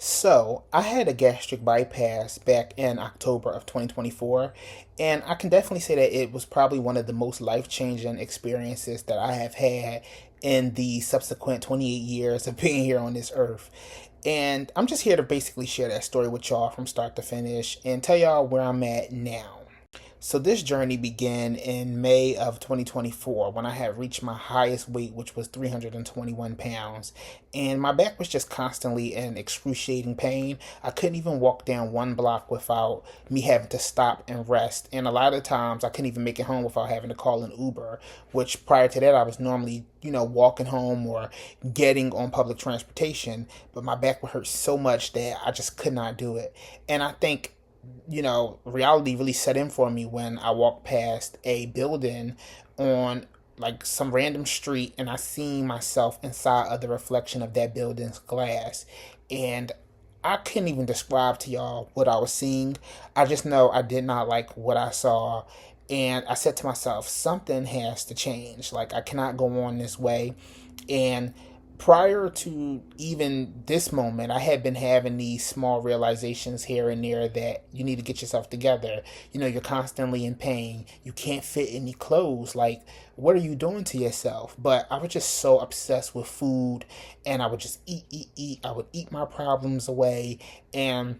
So, I had a gastric bypass back in October of 2024, and I can definitely say that it was probably one of the most life changing experiences that I have had in the subsequent 28 years of being here on this earth. And I'm just here to basically share that story with y'all from start to finish and tell y'all where I'm at now. So this journey began in May of 2024 when I had reached my highest weight, which was 321 pounds. And my back was just constantly in excruciating pain. I couldn't even walk down one block without me having to stop and rest. And a lot of times I couldn't even make it home without having to call an Uber, which prior to that I was normally, walking home or getting on public transportation. But my back would hurt so much that I just could not do it. And I think reality really set in for me when I walked past a building on like some random street and I seen myself inside of the reflection of that building's glass. And I couldn't even describe to y'all what I was seeing. I just know I did not like what I saw. And I said to myself, something has to change. Like, I cannot go on this way. And prior to even this moment, I had been having these small realizations here and there that you need to get yourself together. You're constantly in pain. You can't fit any clothes. Like, what are you doing to yourself? But I was just so obsessed with food, and I would just eat, eat, eat. I would eat my problems away. And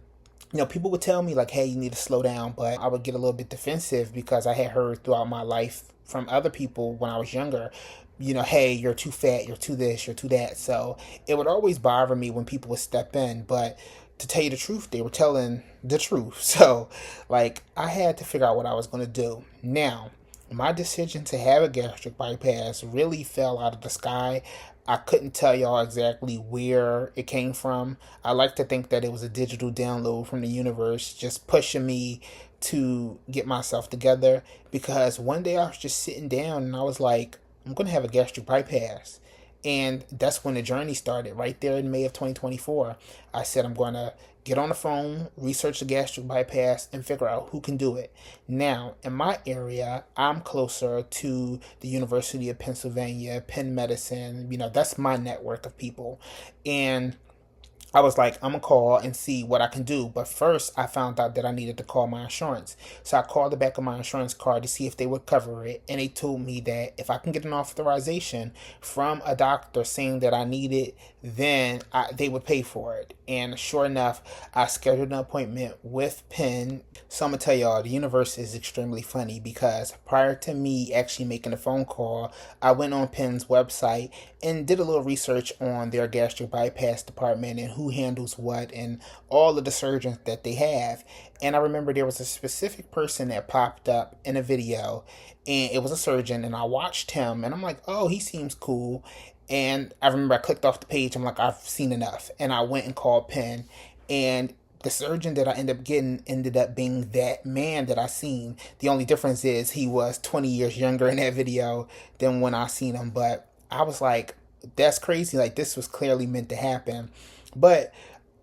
people would tell me, like, hey, you need to slow down. But I would get a little bit defensive because I had heard throughout my life from other people when I was younger, hey, you're too fat, you're too this, you're too that. So it would always bother me when people would step in. But to tell you the truth, they were telling the truth. So, like, I had to figure out what I was going to do. Now, my decision to have a gastric bypass really fell out of the sky. I couldn't tell y'all exactly where it came from. I like to think that it was a digital download from the universe just pushing me to get myself together, because one day I was just sitting down and I was like, I'm going to have a gastric bypass. And that's when the journey started, right there in May of 2024. I said, I'm going to get on the phone, research the gastric bypass, and figure out who can do it. Now, in my area, I'm closer to the University of Pennsylvania, Penn Medicine. That's my network of people. And I was like, I'm going to call and see what I can do. But first, I found out that I needed to call my insurance. So I called the back of my insurance card to see if they would cover it. And they told me that if I can get an authorization from a doctor saying that I need it, then they would pay for it. And sure enough, I scheduled an appointment with Penn. So I'm going to tell y'all, the universe is extremely funny, because prior to me actually making a phone call, I went on Penn's website and did a little research on their gastric bypass department and who handles what and all of the surgeons that they have. And I remember there was a specific person that popped up in a video, and it was a surgeon, and I watched him and I'm like, oh, he seems cool. And I remember I clicked off the page. I'm like, I've seen enough. And I went and called Penn. And the surgeon that I ended up getting ended up being that man that I seen. The only difference is he was 20 years younger in that video than when I seen him. But I was like, that's crazy. Like, this was clearly meant to happen. But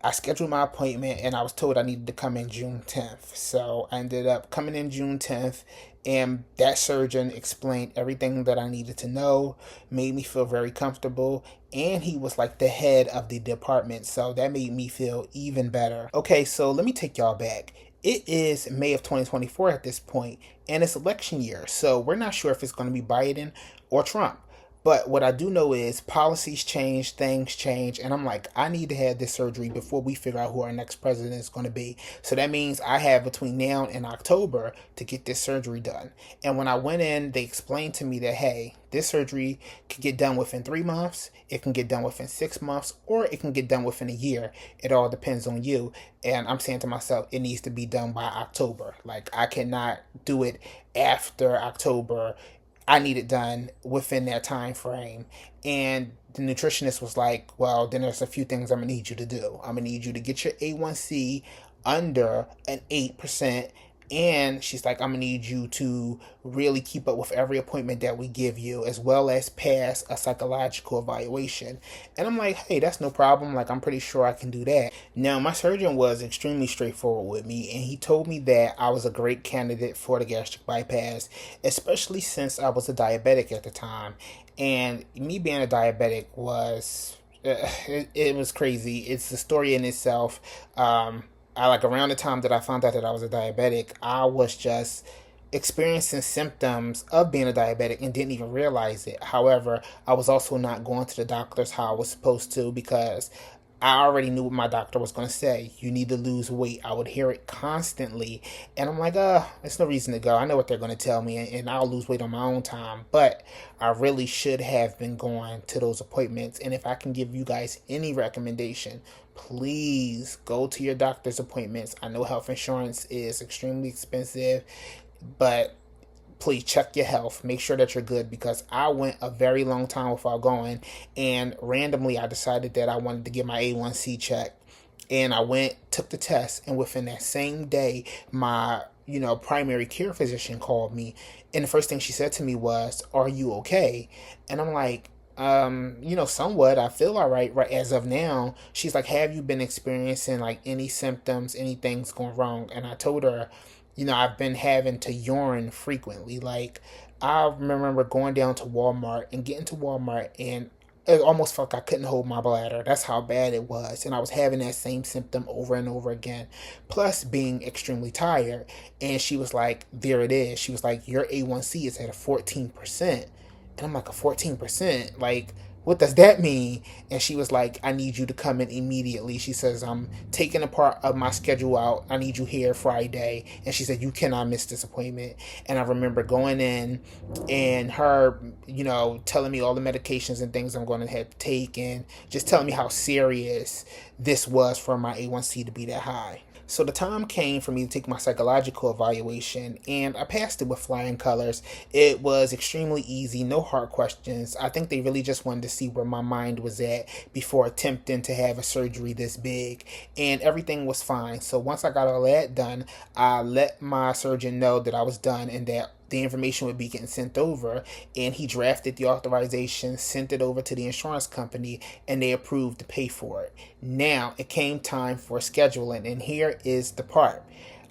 I scheduled my appointment and I was told I needed to come in June 10th. So I ended up coming in June 10th, and that surgeon explained everything that I needed to know, made me feel very comfortable, and he was like the head of the department. So that made me feel even better. Okay, so let me take y'all back. It is May of 2024 at this point, and it's election year. So we're not sure if it's going to be Biden or Trump. But what I do know is policies change, things change, and I'm like, I need to have this surgery before we figure out who our next president is going to be. So that means I have between now and October to get this surgery done. And when I went in, they explained to me that, hey, this surgery can get done within 3 months, it can get done within 6 months, or it can get done within a year. It all depends on you. And I'm saying to myself, it needs to be done by October. Like, I cannot do it after October. I need it done within that time frame. And the nutritionist was like, well, then there's a few things I'm going to need you to do. I'm going to need you to get your A1C under an 8%. And she's like, I'm going to need you to really keep up with every appointment that we give you, as well as pass a psychological evaluation. And I'm like, hey, that's no problem. Like, I'm pretty sure I can do that. Now, my surgeon was extremely straightforward with me, and he told me that I was a great candidate for the gastric bypass, especially since I was a diabetic at the time. And me being a diabetic was It was crazy. It's a story in itself. I like around the time that I found out that I was a diabetic, I was just experiencing symptoms of being a diabetic and didn't even realize it. However, I was also not going to the doctors how I was supposed to because I already knew what my doctor was going to say. You need to lose weight. I would hear it constantly. And I'm like, there's no reason to go. I know what they're going to tell me, and I'll lose weight on my own time. But I really should have been going to those appointments. And if I can give you guys any recommendation, please go to your doctor's appointments. I know health insurance is extremely expensive, but please check your health. Make sure that you're good because I went a very long time without going, and randomly I decided that I wanted to get my A1C checked, and I went, took the test, and within that same day, my primary care physician called me, and the first thing she said to me was, "Are you okay?" And I'm like, somewhat. I feel all right as of now. She's like, "Have you been experiencing like any symptoms, anything's going wrong?" And I told her, I've been having to urine frequently. Like, I remember going down to Walmart and getting to Walmart, and it almost felt like I couldn't hold my bladder. That's how bad it was. And I was having that same symptom over and over again, plus being extremely tired. And she was like, "There it is." She was like, "Your A1C is at a 14%. And I'm like, "A 14%? Like, what does that mean?" And she was like, "I need you to come in immediately." She says, "I'm taking a part of my schedule out. I need you here Friday." And she said, "You cannot miss this appointment." And I remember going in and her, telling me all the medications and things I'm going to have to take and just telling me how serious this was for my A1C to be that high. So the time came for me to take my psychological evaluation, and I passed it with flying colors. It was extremely easy, no hard questions. I think they really just wanted to see where my mind was at before attempting to have a surgery this big, and everything was fine. So once I got all that done, I let my surgeon know that I was done and that the information would be getting sent over, and he drafted the authorization, sent it over to the insurance company, and they approved to pay for it. Now it came time for scheduling, and here is the part.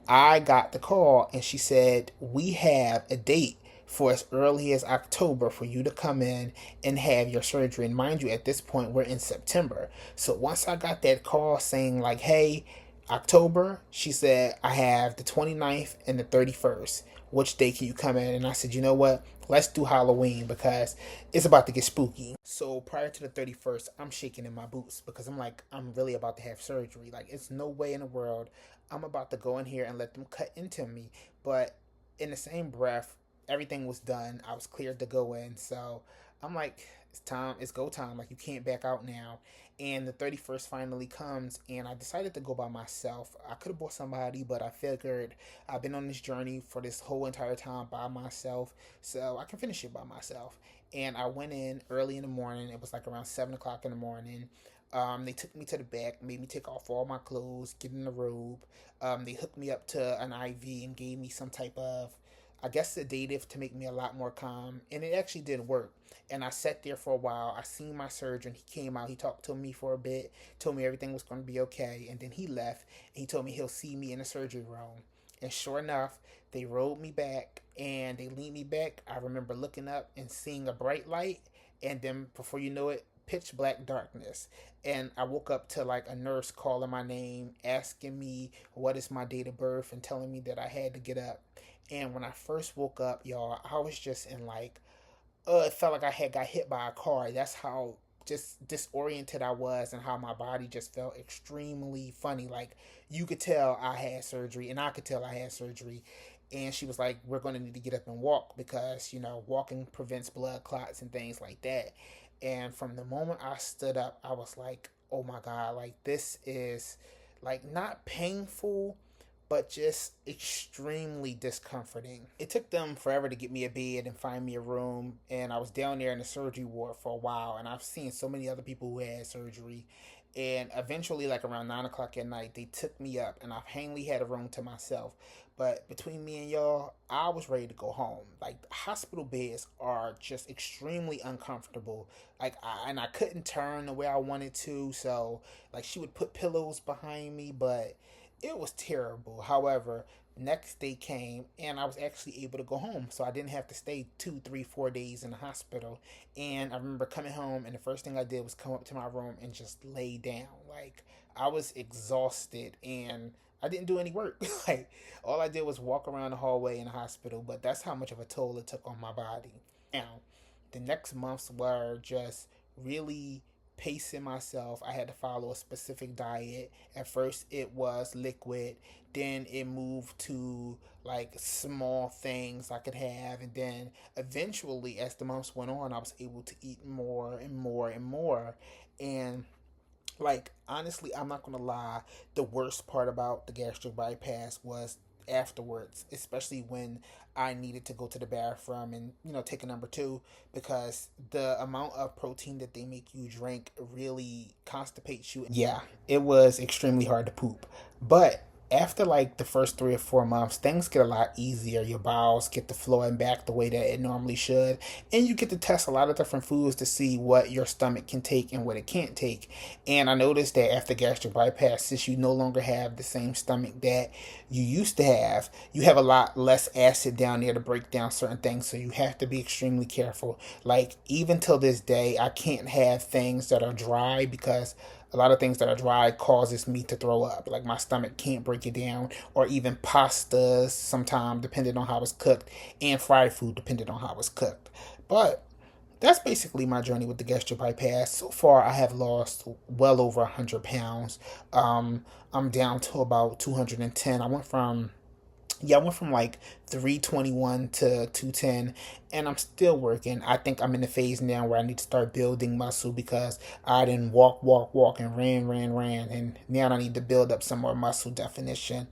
I got the call, and she said, "We have a date for as early as October for you to come in and have your surgery." And mind you, at this point, we're in September. So once I got that call saying, like, "Hey, October," she said, "I have the 29th and the 31st. Which day can you come in?" And I said, "You know what? Let's do Halloween because it's about to get spooky." So prior to the 31st, I'm shaking in my boots because I'm like, I'm really about to have surgery. Like, it's no way in the world I'm about to go in here and let them cut into me. But in the same breath, everything was done. I was cleared to go in. So I'm like, it's time. It's go time. Like, you can't back out now. And the 31st finally comes, and I decided to go by myself. I could have brought somebody, but I figured I've been on this journey for this whole entire time by myself, so I can finish it by myself. And I went in early in the morning. It was like around 7 o'clock in the morning. They took me to the back, made me take off all my clothes, get in the robe. They hooked me up to an IV and gave me some type of, I guess, sedative to make me a lot more calm. And it actually did work. And I sat there for a while. I seen my surgeon. He came out. He talked to me for a bit, told me everything was going to be okay. And then he left. And he told me he'll see me in the surgery room. And sure enough, they rolled me back and they leaned me back. I remember looking up and seeing a bright light. And then before you know it, pitch black darkness. And I woke up to like a nurse calling my name, asking me what is my date of birth and telling me that I had to get up. And when I first woke up, y'all, I was just in like, it felt like I had got hit by a car. That's how just disoriented I was, and how my body just felt extremely funny. Like, you could tell I had surgery, and I could tell I had surgery. And she was like, "We're going to need to get up and walk because, walking prevents blood clots and things like that." And from the moment I stood up, I was like, "Oh my God, like, this is like not painful, but just extremely discomforting." It took them forever to get me a bed and find me a room, and I was down there in the surgery ward for a while, and I've seen so many other people who had surgery. And eventually, like around 9 o'clock at night, they took me up, and I finally had a room to myself. But between me and y'all, I was ready to go home. Like, hospital beds are just extremely uncomfortable. Like, I couldn't turn the way I wanted to, so like she would put pillows behind me, but It was terrible. However, next day came and I was actually able to go home. So I didn't have to stay 2, 3, 4 days in the hospital. And I remember coming home and the first thing I did was come up to my room and just lay down. Like I was exhausted and I didn't do any work. Like all I did was walk around the hallway in the hospital, but that's how much of a toll it took on my body. Now, the next months were just really pacing myself. I had to follow a specific diet. At first, it was liquid, then it moved to like small things I could have, and then eventually, as the months went on, I was able to eat more and more and more. And like honestly, I'm not gonna lie, the worst part about the gastric bypass was afterwards, especially when I needed to go to the bathroom and take a number two, because the amount of protein that they make you drink really constipates you. Yeah, it was extremely hard to poop. But after like the first 3 or 4 months, things get a lot easier. Your bowels get to flowing back the way that it normally should, and you get to test a lot of different foods to see what your stomach can take and what it can't take. And I noticed that after gastric bypass, since you no longer have the same stomach that you used to have, you have a lot less acid down there to break down certain things. So you have to be extremely careful. Like even till this day, I can't have things that are dry because a lot of things that are dry causes me to throw up. Like my stomach can't break it down, or even pastas sometimes depending on how it's cooked, and fried food depending on how it's cooked. But that's basically my journey with the gastric bypass. So far, I have lost well over 100 pounds. I'm down to about 210. I went from like 321 to 210, and I'm still working. I think I'm in the phase now where I need to start building muscle because I didn't walk, and ran, and now I need to build up some more muscle definition.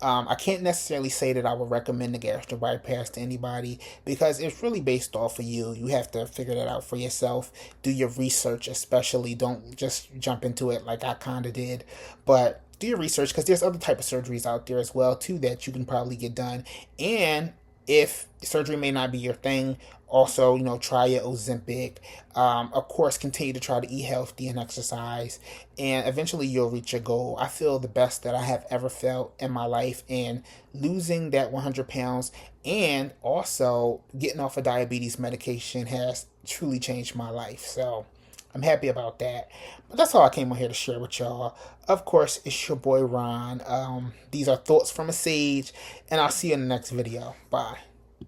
I can't necessarily say that I would recommend the gastric bypass to anybody because it's really based off of you. You have to figure that out for yourself. Do your research, especially. Don't just jump into it like I kind of did, but do your research because there's other type of surgeries out there as well too that you can probably get done. And if surgery may not be your thing, also try your Ozempic. Of course, continue to try to eat healthy and exercise, and eventually you'll reach your goal. I feel the best that I have ever felt in my life, and losing that 100 pounds and also getting off of diabetes medication has truly changed my life. So I'm happy about that. But that's all I came on here to share with y'all. Of course, it's your boy Ron. These are thoughts from a sage, and I'll see you in the next video. Bye.